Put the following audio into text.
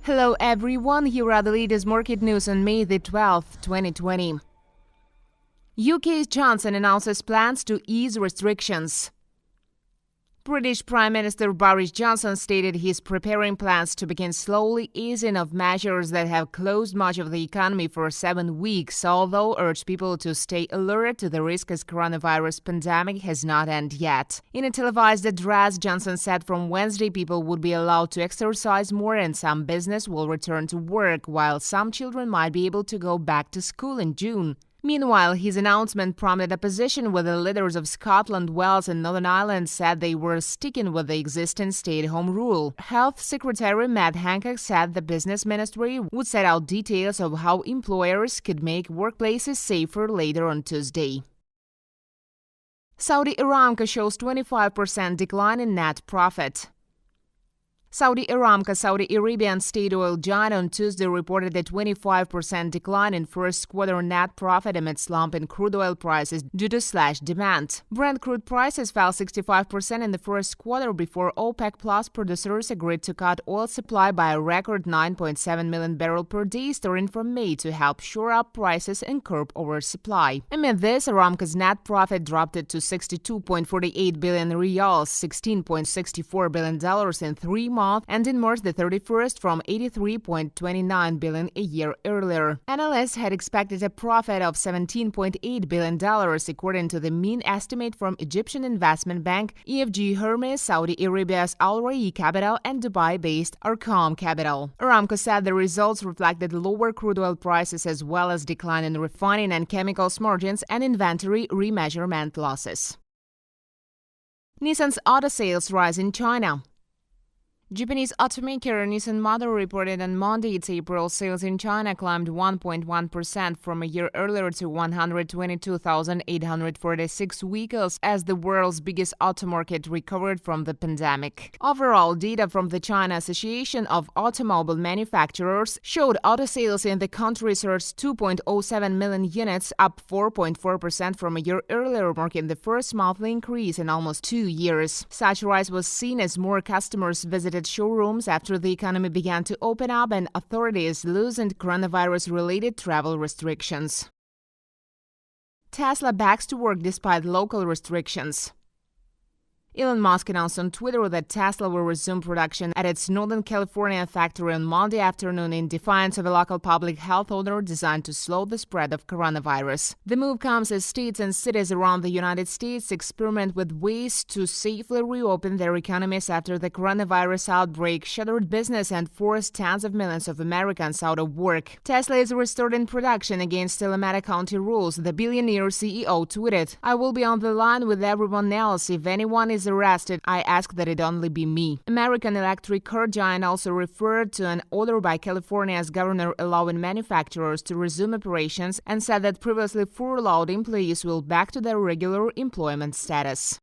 Hello everyone, here are the latest market news on May the 12th, 2020. UK's Johnson announces plans to ease restrictions. British Prime Minister Boris Johnson stated he's preparing plans to begin slowly easing of measures that have closed much of the economy for 7 weeks, although urged people to stay alert to the risk as coronavirus pandemic has not ended yet. In a televised address, Johnson said from Wednesday people would be allowed to exercise more and some business will return to work, while some children might be able to go back to school in June. Meanwhile, his announcement prompted opposition, with the leaders of Scotland, Wales and Northern Ireland said they were sticking with the existing stay-at-home rule. Health Secretary Matt Hancock said the business ministry would set out details of how employers could make workplaces safer later on Tuesday. Saudi Aramco shows 25% decline in net profit. Saudi Aramco, Saudi Arabian state oil giant, on Tuesday reported a 25% decline in first quarter net profit amid slump in crude oil prices due to slashed demand. Brent crude prices fell 65% in the first quarter before OPEC Plus producers agreed to cut oil supply by a record 9.7 million barrels per day starting from May to help shore up prices and curb oversupply. Amid this, Aramco's net profit dropped to 62.48 billion riyals, $16.64 billion in 3 months, and in March the 31st from 83.29 billion a year earlier. Analysts had expected a profit of $17.8 billion, according to the mean estimate from Egyptian investment bank EFG Hermes, Saudi Arabia's Al Ra'i Capital, and Dubai-based Arqam Capital. Aramco said the results reflected lower crude oil prices as well as decline in refining and chemicals margins and inventory remeasurement losses. Nissans auto sales rise in China. Japanese automaker Nissan Motor reported on Monday its April sales in China climbed 1.1% from a year earlier to 122,846 vehicles as the world's biggest auto market recovered from the pandemic. Overall, data from the China Association of Automobile Manufacturers showed auto sales in the country surged 2.07 million units, up 4.4% from a year earlier, marking the first monthly increase in almost 2 years. Such rise was seen as more customers visited showrooms after the economy began to open up and authorities loosened coronavirus-related travel restrictions. Tesla backs to work despite local restrictions. Elon Musk announced on Twitter that Tesla will resume production at its Northern California factory on Monday afternoon in defiance of a local public health order designed to slow the spread of coronavirus. The move comes as states and cities around the United States experiment with ways to safely reopen their economies after the coronavirus outbreak shuttered business and forced tens of millions of Americans out of work. Tesla is restarting production against Alameda County rules, the billionaire CEO tweeted. "I will be on the line with everyone else. If anyone is arrested, I ask that it only be me." American electric car giant also referred to an order by California's governor allowing manufacturers to resume operations and said that previously furloughed employees will back to their regular employment status.